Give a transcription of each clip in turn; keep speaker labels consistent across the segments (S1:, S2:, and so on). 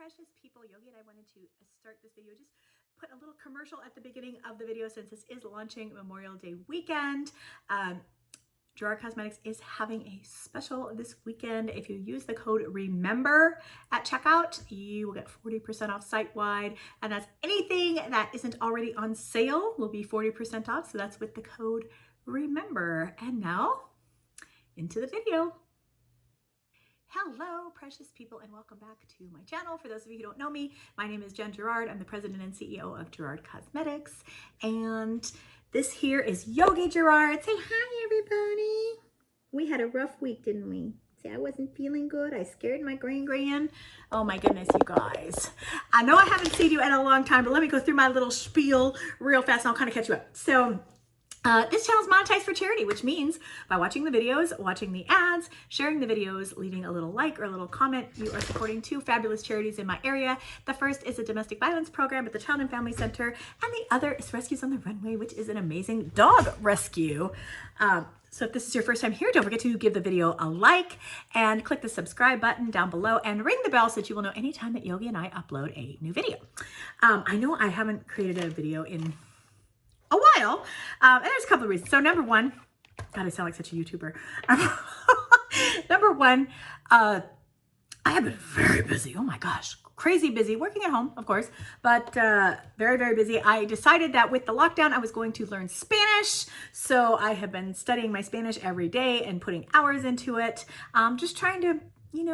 S1: precious people. Yogi and I wanted to start this video, just put a little commercial at the beginning of the video since this is launching Memorial Day weekend. Gerard Cosmetics is having a special this weekend. If you use the code REMEMBER at checkout, you will get 40% off site-wide, and that's anything that isn't already on sale will be 40% off. So that's with the code REMEMBER. And now into the video. Hello, precious people, and welcome back to my channel. For those of you who don't know me, my name is Jen Gerard. I'm the president and CEO of Gerard Cosmetics, and this here is Yogi Gerard. Say hi, everybody. We had a rough week, didn't we? See, I wasn't feeling good. I scared my gran. Oh my goodness, you guys. I know I haven't seen you in a long time, but let me go through my little spiel real fast and I'll kind of catch you up. So this channel is monetized for charity, which means by watching the videos, watching the ads, sharing the videos, leaving a little like or a little comment, you are supporting two fabulous charities in my area. The first is a domestic violence program at the Child and Family Center, and the other is Rescues on the Runway, which is an amazing dog rescue. So if this is your first time here, don't forget to give the video a like and click the subscribe button down below and ring the bell so that you will know anytime that Yogi and I upload a new video. I know I haven't created a video in a while, and there's a couple of reasons. So number one, God, I sound like such a YouTuber. Number one, I have been very busy. Oh my gosh, crazy busy, working at home, of course, but very, very busy. I decided that with the lockdown, I was going to learn Spanish. So I have been studying my Spanish every day and putting hours into it. Just trying to,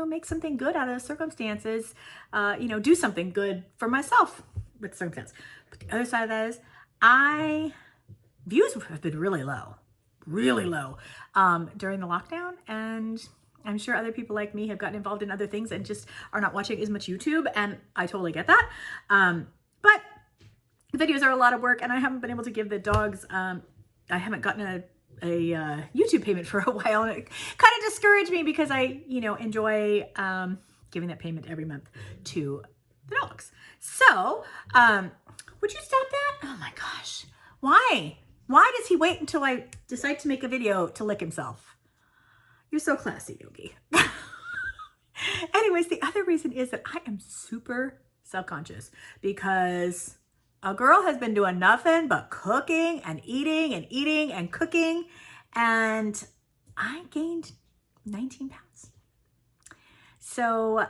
S1: make something good out of the circumstances, do something good for myself with circumstance. But the other side of that is, views have been really low during the lockdown, and I'm sure other people like me have gotten involved in other things and just are not watching as much YouTube, and I totally get that. But the videos are a lot of work, and I haven't been able to give the dogs, I haven't gotten a YouTube payment for a while, and it kind of discouraged me because I, enjoy giving that payment every month to the dogs. So, would you stop that? Oh my gosh. Why? Why does he wait until I decide to make a video to lick himself? You're so classy, Yogi. Anyways, the other reason is that I am super self-conscious because a girl has been doing nothing but cooking and eating and eating and cooking, and I gained 19 pounds. So,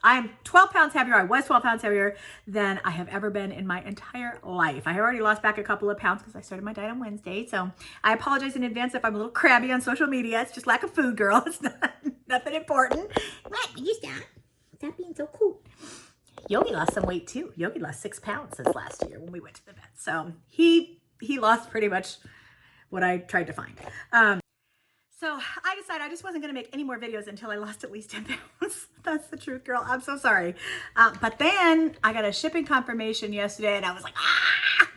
S1: I'm 12 pounds heavier. I was 12 pounds heavier than I have ever been in my entire life. I have already lost back a couple of pounds because I started my diet on Wednesday. So I apologize in advance if I'm a little crabby on social media. It's just lack of food, girl. It's nothing important. What? You stop being so cool. Yogi lost some weight too. Yogi lost 6 pounds since last year when we went to the vet. So he lost pretty much what I tried to find. So I decided I just wasn't going to make any more videos until I lost at least 10 pounds. That's the truth, girl. I'm so sorry. But then I got a shipping confirmation yesterday and I was like, ah!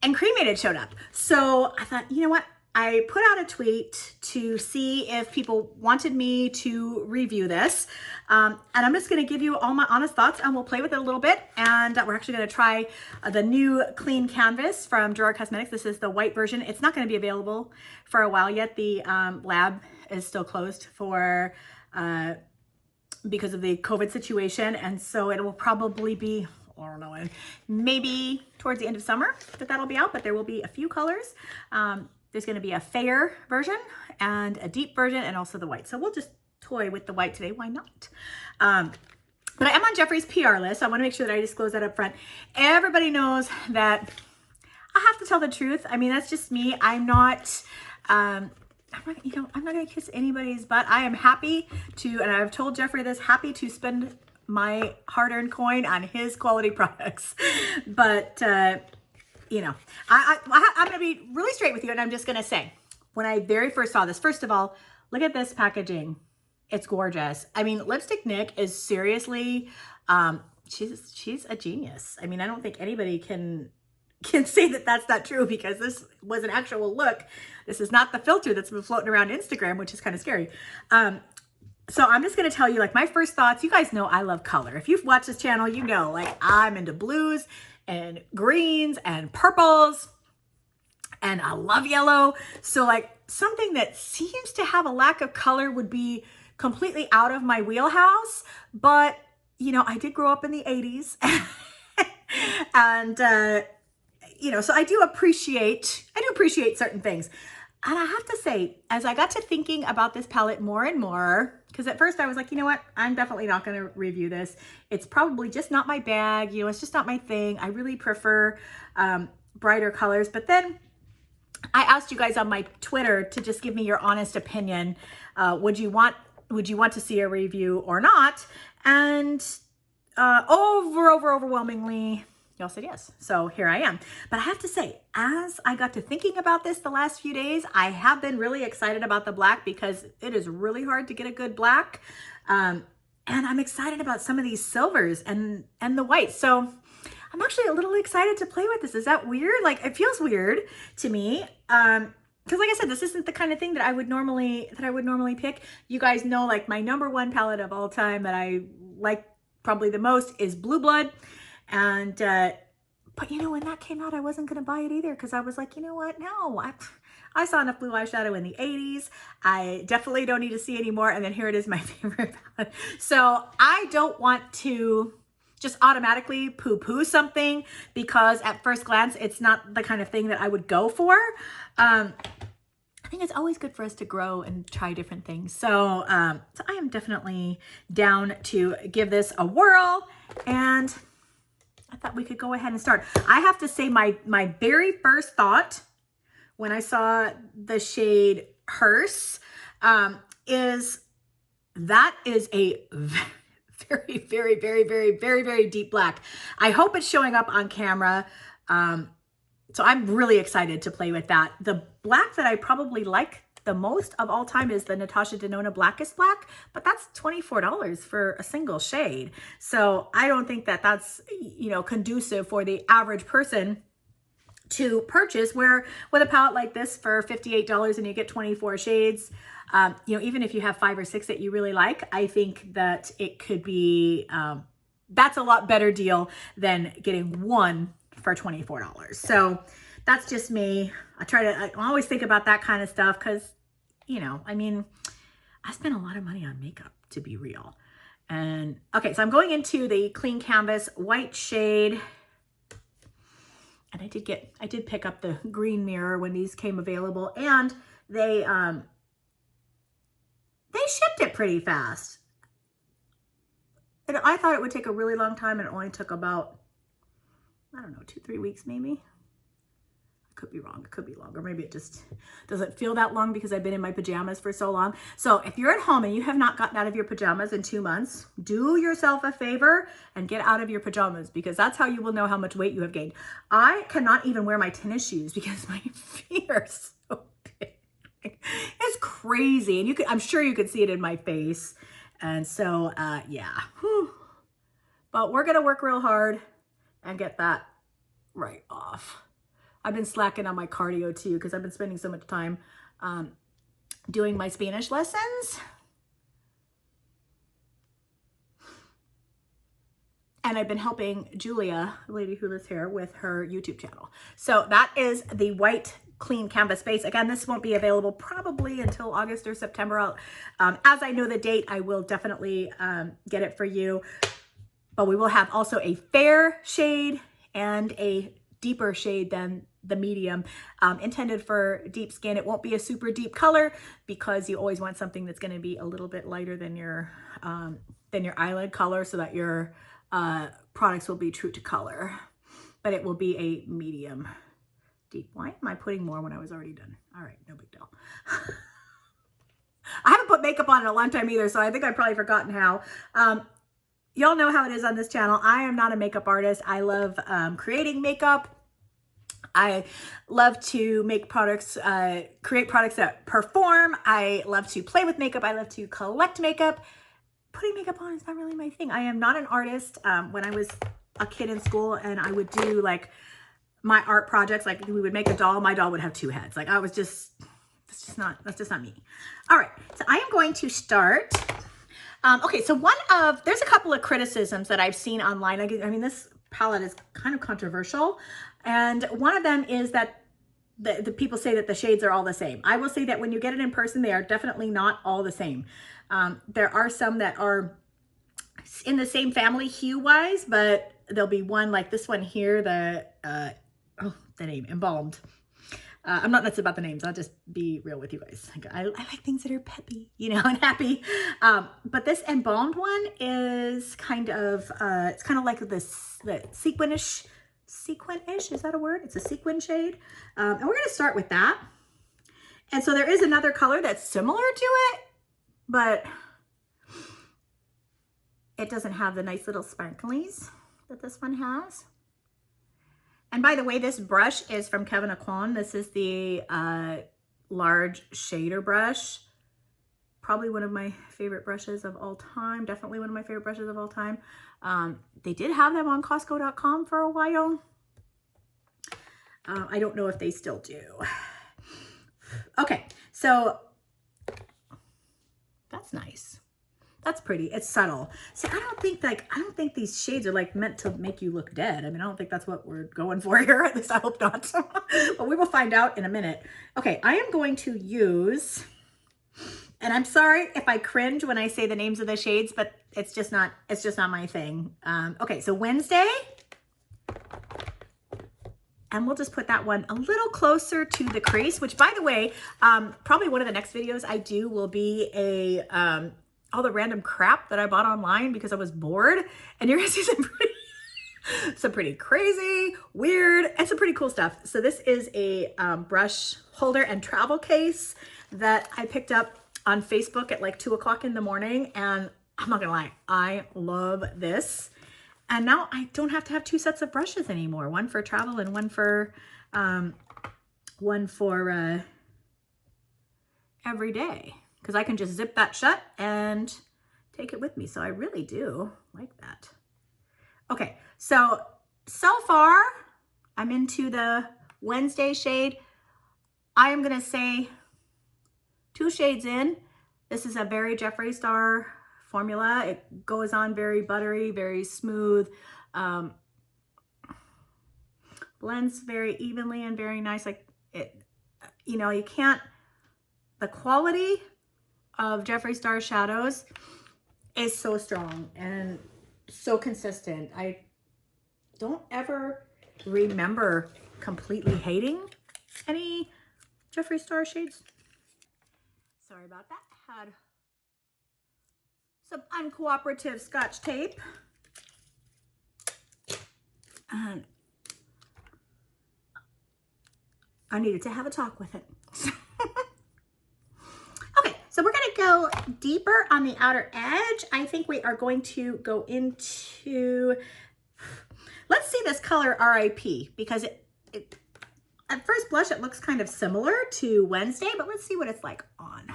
S1: And Cremated showed up. So I thought, you know what? I put out a tweet to see if people wanted me to review this. And I'm just going to give you all my honest thoughts, and we'll play with it a little bit. And we're actually going to try the new clean canvas from Gerard Cosmetics. This is the white version. It's not going to be available for a while yet. The lab is still closed for because of the COVID situation. And so it will probably be, I don't know, maybe towards the end of summer that'll be out, but there will be a few colors. There's going to be a fair version and a deep version and also the white. So we'll just toy with the white today. Why not? But I am on Jeffree's PR list. So I want to make sure that I disclose that up front. Everybody knows that I have to tell the truth. I mean, that's just me. I'm not going to kiss anybody's butt. I am happy to, and I've told Jeffree this, happy to spend my hard-earned coin on his quality products. But, I'm going to be really straight with you, and I'm just going to say, when I very first saw this, first of all, look at this packaging. It's gorgeous. I mean, Lipstick Nick is seriously, she's a genius. I mean, I don't think anybody can say that that's not true because this was an actual look. This is not the filter that's been floating around Instagram, which is kind of scary. So I'm just going to tell you, like, my first thoughts. You guys know I love color. If you've watched this channel, you know, like, I'm into blues and greens and purples, and I love yellow. So like something that seems to have a lack of color would be completely out of my wheelhouse, but you know, I did grow up in the 80s and, you know, so I do appreciate certain things. And I have to say, as I got to thinking about this palette more and more, because at first I was like, you know what, I'm definitely not going to review this. It's probably just not my bag. You know, it's just not my thing. I really prefer brighter colors. But then I asked you guys on my Twitter to just give me your honest opinion. Would you want to see a review or not? And overwhelmingly, y'all said yes. So here I am. But I have to say, as I got to thinking about this the last few days, I have been really excited about the black because it is really hard to get a good black. And I'm excited about some of these silvers and the whites. So I'm actually a little excited to play with this. Is that weird? Like, it feels weird to me. Because like I said, this isn't the kind of thing that I would normally pick. You guys know, like, my #1 palette of all time that I like probably the most is Blue Blood. And, but you know, when that came out, I wasn't going to buy it either. Cause I was like, you know what? No, I saw enough blue eyeshadow in the 80s. I definitely don't need to see any more. And then here it is, my favorite palette. So I don't want to just automatically poo-poo something because at first glance, it's not the kind of thing that I would go for. I think it's always good for us to grow and try different things. So, so I am definitely down to give this a whirl, and I thought we could go ahead and start. I have to say my very first thought when I saw the shade Hearse is that is a very, very, very, very, very, very deep black. I hope it's showing up on camera. So I'm really excited to play with that. The black that I probably like the most of all time is the Natasha Denona Blackest Black, but that's $24 for a single shade. So I don't think that that's, you know, conducive for the average person to purchase, where with a palette like this for $58 and you get 24 shades, you know, even if you have 5 or 6 that you really like, I think that it could be, that's a lot better deal than getting one for $24. So that's just me. I always think about that kind of stuff because, you know, I mean, I spent a lot of money on makeup, to be real. And okay, so I'm going into the Clean Canvas white shade. And I did pick up the green mirror when these came available, and they shipped it pretty fast. And I thought it would take a really long time, and it only took about, I don't know, 2-3 weeks maybe. I could be wrong. It could be longer. Maybe it just doesn't feel that long because I've been in my pajamas for so long. So if you're at home and you have not gotten out of your pajamas in 2 months, do yourself a favor and get out of your pajamas, because that's how you will know how much weight you have gained. I cannot even wear my tennis shoes because my feet are so big. It's crazy. And I'm sure you could see it in my face. And so, yeah. Whew. But we're going to work real hard and get that right off. I've been slacking on my cardio too because I've been spending so much time doing my Spanish lessons. And I've been helping Julia, the lady who lives here, with her YouTube channel. So that is the white Clean Canvas base. Again, this won't be available probably until August or September. As I know the date, I will definitely get it for you. But we will have also a fair shade and a deeper shade than the medium, intended for deep skin. It won't be a super deep color because you always want something that's going to be a little bit lighter than your eyelid color, so that your products will be true to color. But it will be a medium deep. Why am I putting more when I was already done? All right, no big deal. I haven't put makeup on in a long time either, so I think I've probably forgotten how. Y'all know how it is on this channel. I am not a makeup artist. I love creating makeup. I love to make products, create products that perform. I love to play with makeup. I love to collect makeup. Putting makeup on is not really my thing. I am not an artist. When I was a kid in school and I would do like my art projects, like we would make a doll, my doll would have 2 heads. Like I was just, that's just not me. All right, so I am going to start. Okay, so there's a couple of criticisms that I've seen online. I mean, this palette is kind of controversial. And one of them is that the people say that the shades are all the same. I will say that when you get it in person, they are definitely not all the same. There are some that are in the same family hue wise, but there'll be one like this one here, the name, Embalmed. I'm not nuts about the names. I'll just be real with you guys. I like things that are peppy, you know, and happy. But this Embalmed one is kind of, it's kind of like this, the sequinish, is that a word? It's a sequin shade. And we're going to start with that. And so there is another color that's similar to it, but it doesn't have the nice little sparklies that this one has. And by the way, this brush is from Kevyn Aucoin. This is the large shader brush. Probably one of my favorite brushes of all time. Definitely one of my favorite brushes of all time. They did have them on COSTCO.com for a while. I don't know if they still do. Okay, so that's nice. That's pretty. It's subtle. See, I don't think these shades are like meant to make you look dead. I mean, I don't think that's what we're going for here. At least I hope not. But we will find out in a minute. Okay, I am going to use, and I'm sorry if I cringe when I say the names of the shades, but it's just not my thing. Okay, so Wednesday. And we'll just put that one a little closer to the crease, which by the way, probably one of the next videos I do will be all the random crap that I bought online because I was bored. And you're gonna see some pretty crazy, weird, and some pretty cool stuff. So this is a brush holder and travel case that I picked up on Facebook at like 2 o'clock in the morning. And I'm not gonna lie, I love this. And now I don't have to have 2 sets of brushes anymore. One for travel and one for every day. Because I can just zip that shut and take it with me. So I really do like that. Okay, so far I'm into the Wednesday shade. I am gonna say 2 shades in. This is a very Jeffree Star formula. It goes on very buttery, very smooth, blends very evenly and very nice. Like it, you know, you can't, the quality of Jeffree Star shadows is so strong and so consistent. I don't ever remember completely hating any Jeffree Star shades. Sorry about that. Had some uncooperative Scotch tape. And I needed to have a talk with it. Okay, so we're gonna go deeper on the outer edge. I think we are going to go into, let's see this color RIP, because it at first blush, it looks kind of similar to Wednesday, but let's see what it's like on.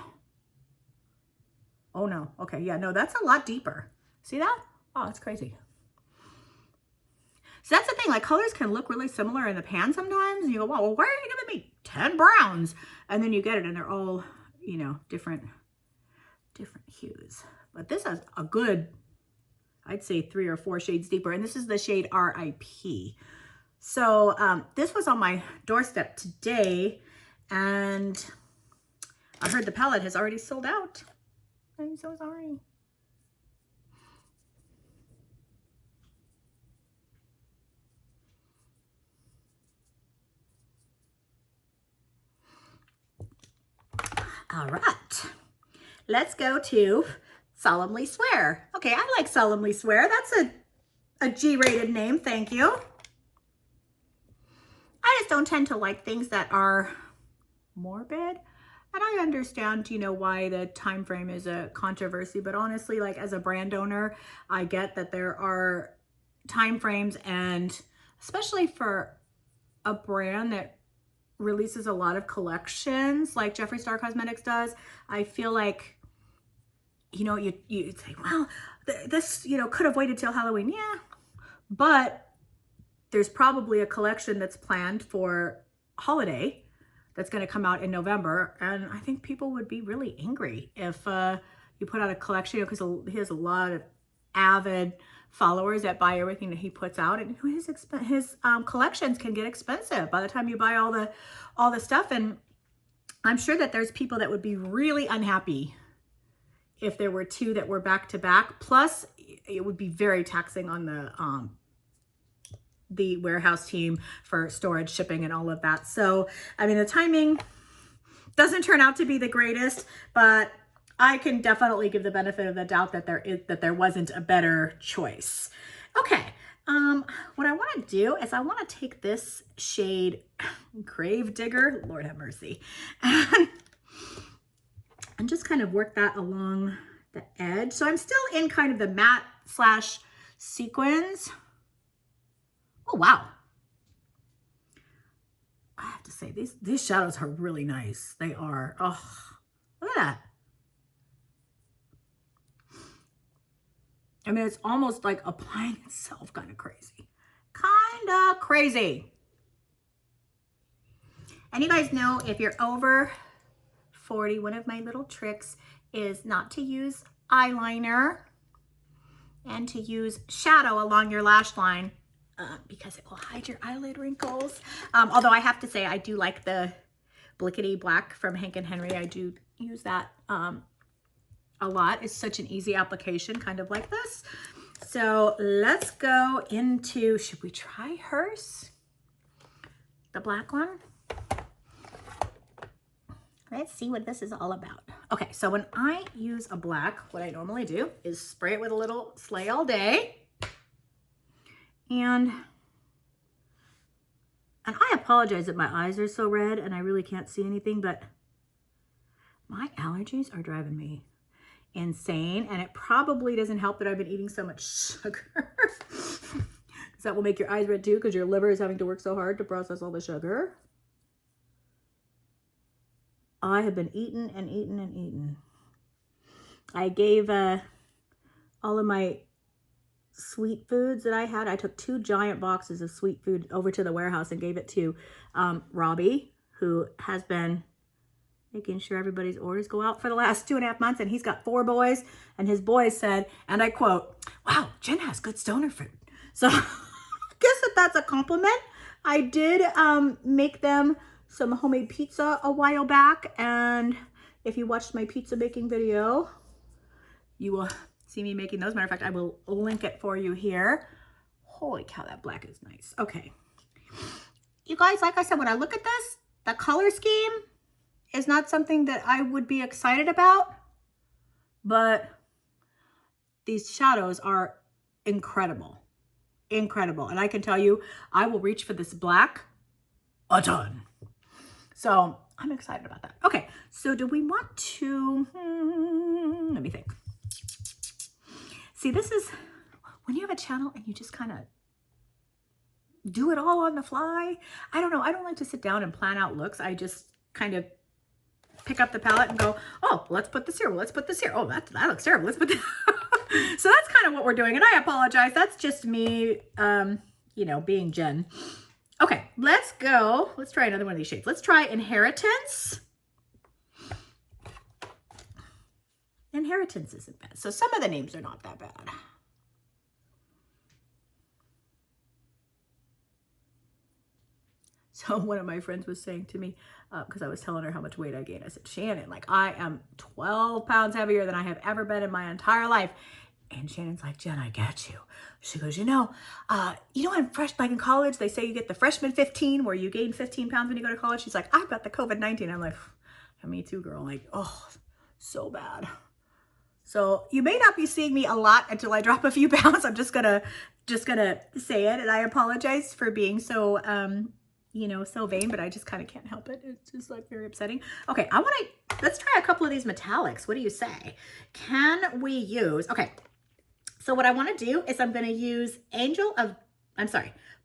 S1: Oh no, okay, yeah, no, that's a lot deeper. See that? Oh, that's crazy. So that's the thing, like colors can look really similar in the pan sometimes, and you go, wow, well, why are you giving me 10 browns? And then you get it and they're all, you know, different hues. But this has a good, I'd say 3 or 4 shades deeper, and this is the shade RIP. So this was on my doorstep today, and I heard the palette has already sold out. I'm so sorry. All right, let's go to Solemnly Swear. Okay, I like Solemnly Swear. That's a G-rated name, thank you. I just don't tend to like things that are morbid. And I understand, you know, why the time frame is a controversy, but honestly, like as a brand owner, I get that there are time frames, and especially for a brand that releases a lot of collections like Jeffree Star Cosmetics does, I feel like, you know, you say, well, this, you know, could have waited till Halloween. Yeah, but there's probably a collection that's planned for holiday that's going to come out in November, and I think people would be really angry if you put out a collection, because he has a lot of avid followers that buy everything that he puts out, and his collections can get expensive by the time you buy all the stuff. And I'm sure that there's people that would be really unhappy if there were two that were back to back. Plus, it would be very taxing on the warehouse team for storage, shipping, and all of that. So, I mean, the timing doesn't turn out to be the greatest, but I can definitely give the benefit of the doubt that there wasn't a better choice. Okay, what I want to do is I want to take this shade Grave Digger, Lord have mercy, and just kind of work that along the edge. So I'm still in kind of the matte slash sequins. Oh, wow. I have to say, these shadows are really nice. They are. Oh, look at that. I mean, it's almost like applying itself kind of crazy. Kind of crazy. And you guys know, if you're over 40, one of my little tricks is not to use eyeliner and to use shadow along your lash line because it will hide your eyelid wrinkles. Although I have to say, I do like the Blickety Black from Hank and Henry. I do use that a lot. It's such an easy application, kind of like this. So let's go into, should we try hers? The black one? Let's see what this is all about. Okay, so when I use a black, what I normally do is spray it with a little Slay All Day. And I apologize that my eyes are so red and I really can't see anything, but my allergies are driving me insane. And it probably doesn't help that I've been eating so much sugar. Because that will make your eyes red too, because your liver is having to work so hard to process all the sugar. I have been eating and eating and eating. I gave all of my sweet foods that I had. I took 2 giant boxes of sweet food over to the warehouse and gave it to Robbie, who has been making sure everybody's orders go out for the last 2.5 months. And he's got 4 boys. And his boys said, and I quote, "Wow, Jen has good stoner food." So I guess that's a compliment. I did make them some homemade pizza a while back, and if you watched my pizza making video, you will see me making those. Matter of fact, I will link it for you here. Holy cow, that black is nice. Okay, you guys, like I said, when I look at this, the color scheme is not something that I would be excited about, but these shadows are incredible, incredible. And I can tell you, I will reach for this black a ton. So I'm excited about that. Okay, so do we want to, let me think. See, this is when you have a channel and you just kind of do it all on the fly. I don't know. I don't like to sit down and plan out looks. I just kind of pick up the palette and go, oh, let's put this here. Well, let's put this here. Oh, that looks terrible. Let's put this. So that's kind of what we're doing. And I apologize. That's just me, you know, being Jen. Okay, let's go. Let's try another one of these shades. Let's try Inheritance. Inheritance isn't bad. So some of the names are not that bad. So one of my friends was saying to me, because I was telling her how much weight I gained, I said, Shannon, like I am 12 pounds heavier than I have ever been in my entire life. And Shannon's like, Jen, I get you. She goes, you know, in like in college, they say you get the freshman 15 where you gain 15 pounds when you go to college. She's like, I've got the COVID-19. I'm like, yeah, me too, girl. Like, oh, so bad. So you may not be seeing me a lot until I drop a few pounds. I'm just gonna say it. And I apologize for being so, so vain, but I just kind of can't help it. It's just like very upsetting. Okay, let's try a couple of these metallics. What do you say? Can we use, okay. So what I want to do is I'm going to use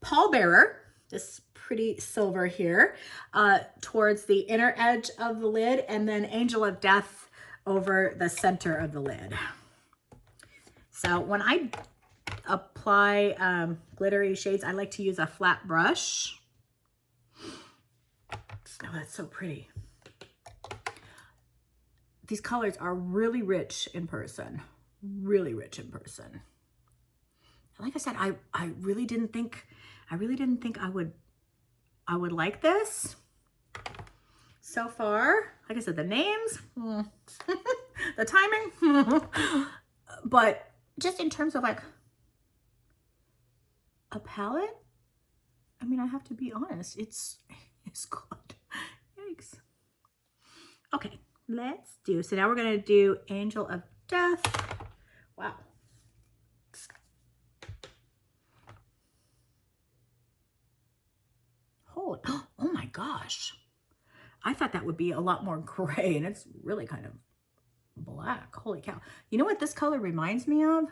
S1: Pallbearer, this pretty silver here, towards the inner edge of the lid, and then Angel of Death over the center of the lid. So when I apply glittery shades, I like to use a flat brush. Oh, that's so pretty. These colors are really rich in person. Really rich in person. Like I said, I really didn't think I would like this. So far, like I said, the names, the timing, but just in terms of like a palette, I mean, I have to be honest, it's good. Yikes. Okay, let's do, so now we're gonna do Angel of Death. Wow. Holy, oh my gosh. I thought that would be a lot more gray, and it's really kind of black. Holy cow. You know what this color reminds me of?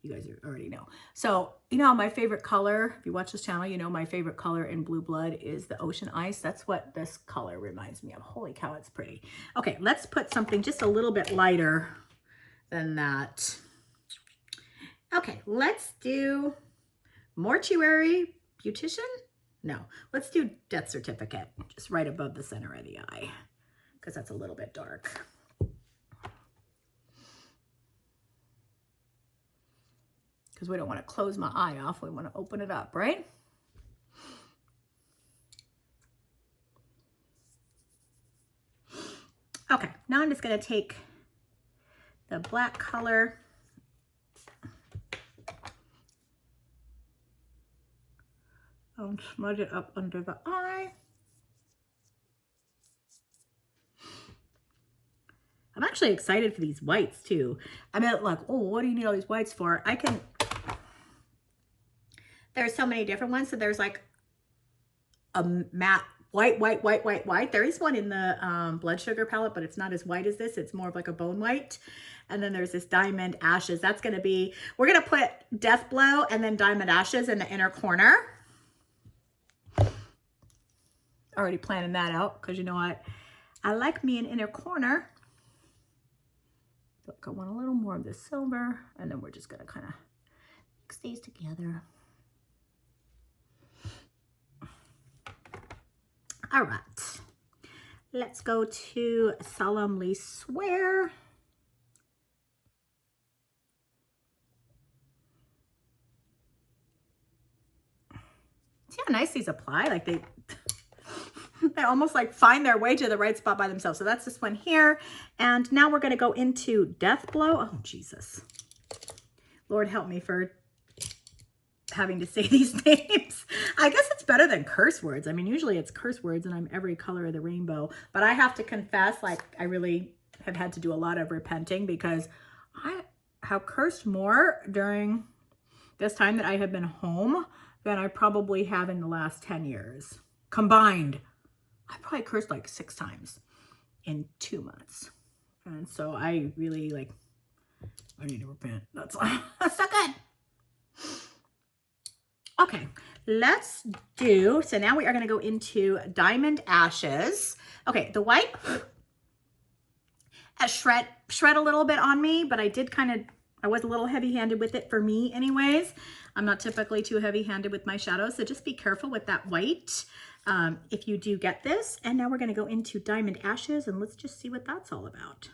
S1: You guys already know. So, you know, my favorite color, if you watch this channel, you know my favorite color in Blue Blood is the ocean ice. That's what this color reminds me of. Holy cow, it's pretty. Okay, let's put something just a little bit lighter than that. Okay, let's do Mortuary Beautician. No, let's do Death Certificate, just right above the center of the eye, because that's a little bit dark. Because we don't want to close my eye off, we want to open it up, right? Okay, now I'm just going to take the black color and smudge it up under the eye. I'm actually excited for these whites too. I mean, like, oh, what do you need all these whites for? There's so many different ones. So there's like a matte white. There is one in the Blood Sugar palette, but it's not as white as this. It's more of like a bone white. And then there's this Diamond Ashes. That's going to be, we're going to put Death Blow and then Diamond Ashes in the inner corner. Already planning that out because you know what? I like me an inner corner. Look, I want a little more of the silver, and then we're just going to kind of mix these together. All right, let's go to Solemnly Swear. See how nice these apply? Like they almost like find their way to the right spot by themselves. So that's this one here. And now we're going to go into Death Blow. Oh, Jesus. Lord help me for having to say these names. I guess it's better than curse words. I mean, usually it's curse words and I'm every color of the rainbow. But I have to confess, like, I really have had to do a lot of repenting because I have cursed more during this time that I have been home than I probably have in the last 10 years. Combined. I probably cursed like 6 times in 2 months. And so I really like, I need to repent. That's not good. Okay, let's do, so now we are going to go into Diamond Ashes. Okay, the white shred a little bit on me, but I did kind of, I was a little heavy-handed with it for me anyways. I'm not typically too heavy-handed with my shadows, so just be careful with that white if you do get this. And now we're going to go into Diamond Ashes, and let's just see what that's all about.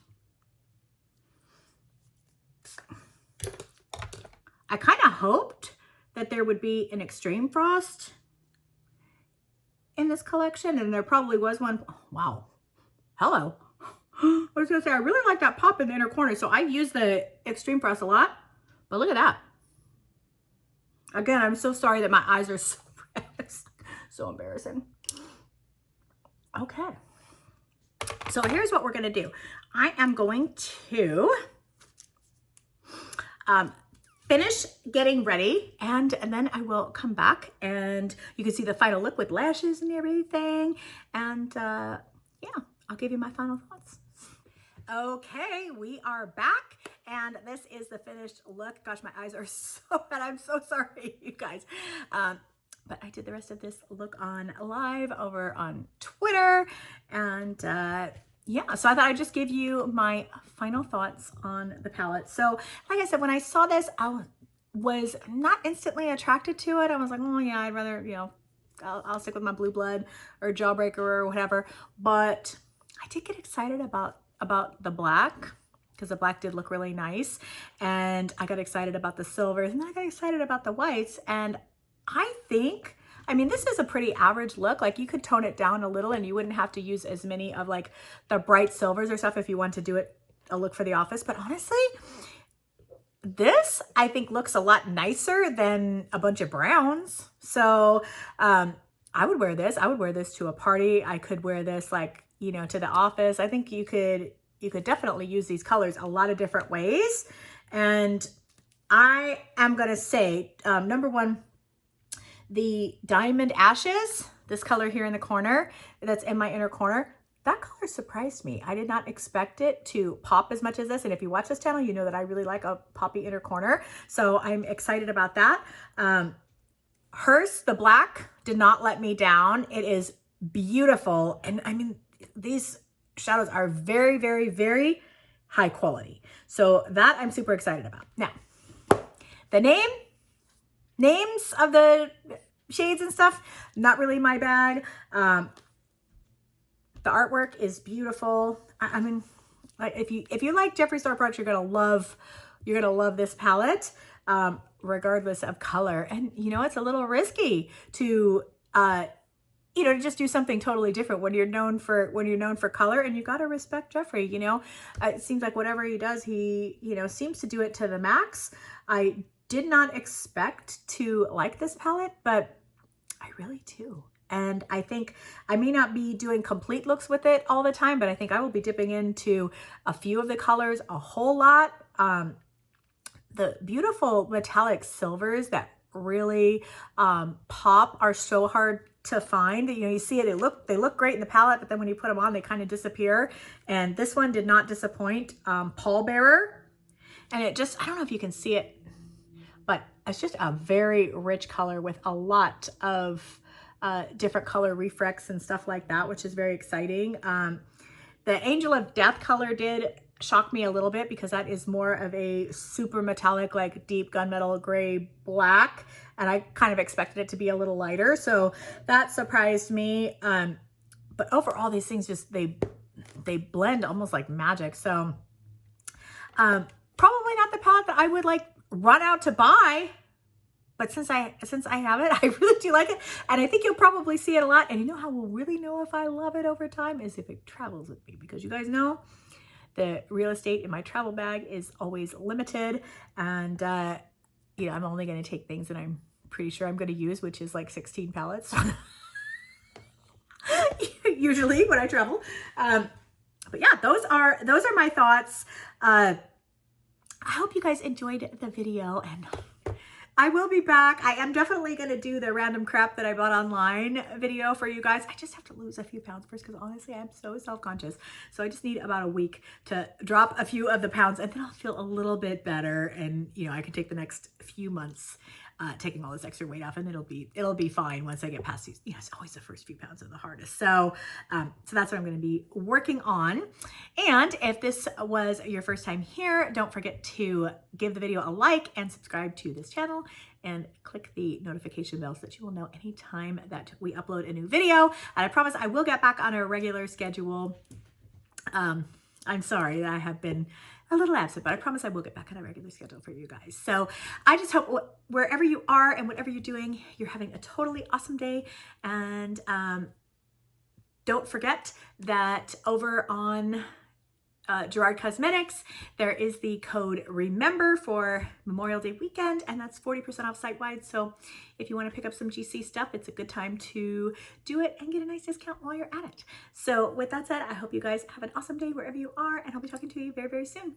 S1: I kind of hoped that there would be an Extreme Frost in this collection, and there probably was one. Oh, wow. Hello. I was going to say, I really like that pop in the inner corner, so I use the Extreme Frost a lot, but look at that. Again, I'm so sorry that my eyes are so red. It's so embarrassing. Okay. So here's what we're going to do. I am going to finish getting ready, and then I will come back and you can see the final look with lashes and everything. And yeah, I'll give you my final thoughts. Okay, we are back, and this is the finished look. Gosh, my eyes are so bad. I'm so sorry, you guys. But I did the rest of this look on live over on Twitter, and yeah, so I thought I'd just give you my final thoughts on the palette. So like I said, when I saw this, I was not instantly attracted to it. I was like, oh yeah, I'd rather, you know, I'll stick with my Blue Blood or Jawbreaker or whatever. But I did get excited about the black. because the black did look really nice. And I got excited about the silvers, and then I got excited about the whites. And I think, I mean, this is a pretty average look. Like you could tone it down a little and you wouldn't have to use as many of like the bright silvers or stuff if you want to do it a look for the office. But honestly, this I think looks a lot nicer than a bunch of browns. So I would wear this. I would wear this to a party. I could wear this like, you know, to the office. I think you could definitely use these colors a lot of different ways. And I am going to say, number one, the Diamond Ashes, this color here in the corner, that's in my inner corner, that color surprised me. I did not expect it to pop as much as this. And if you watch this channel, you know that I really like a poppy inner corner. So I'm excited about that. Hers, the black, did not let me down. It is beautiful. And I mean, these shadows are very, very, very high quality. So that I'm super excited about. Now, the names of the shades and stuff, not really my bag. The artwork is beautiful. I mean, if you like Jeffree Star products, you're gonna love this palette, regardless of color. And you know, it's a little risky to you know, to just do something totally different when you're known for color, and you gotta respect Jeffree. You know, it seems like whatever he does, he, you know, seems to do it to the max. I did not expect to like this palette, but I really do. And I think I may not be doing complete looks with it all the time, but I think I will be dipping into a few of the colors a whole lot. The beautiful metallic silvers that really pop are so hard to find. You know, you see it, they look great in the palette, but then when you put them on, they kind of disappear. And this one did not disappoint. Pallbearer. And it just, I don't know if you can see it, but it's just a very rich color with a lot of different color reflex and stuff like that, which is very exciting. The Angel of Death color did shock me a little bit because that is more of a super metallic, like deep gunmetal gray black. And I kind of expected it to be a little lighter. So that surprised me. But overall, these things just, they blend almost like magic. So probably not the palette that I would like run out to buy. But since I have it, I really do like it. And I think you'll probably see it a lot. And you know how we'll really know if I love it over time is if it travels with me. Because you guys know the real estate in my travel bag is always limited. And, you know, I'm only going to take things that I'm pretty sure I'm going to use, which is like 16 palettes. Usually when I travel. But yeah, those are my thoughts. I hope you guys enjoyed the video, and I will be back. I am definitely going to do the random crap that I bought online video for you guys. I just have to lose a few pounds first because honestly, I'm so self-conscious. So I just need about a week to drop a few of the pounds, and then I'll feel a little bit better. And, you know, I can take the next few months taking all this extra weight off, and it'll be fine once I get past these. You know, it's always the first few pounds are the hardest. So, so that's what I'm going to be working on. And if this was your first time here, don't forget to give the video a like and subscribe to this channel and click the notification bell so that you will know anytime that we upload a new video. And I promise I will get back on a regular schedule. I'm sorry that I have been a little absent, but I promise I will get back on a regular schedule for you guys. So I just hope wherever you are and whatever you're doing, you're having a totally awesome day. And don't forget that over on Gerard Cosmetics, there is the code REMEMBER for Memorial Day weekend, and that's 40% off site-wide. So if you want to pick up some GC stuff, it's a good time to do it and get a nice discount while you're at it. So with that said, I hope you guys have an awesome day wherever you are, and I'll be talking to you very, very soon.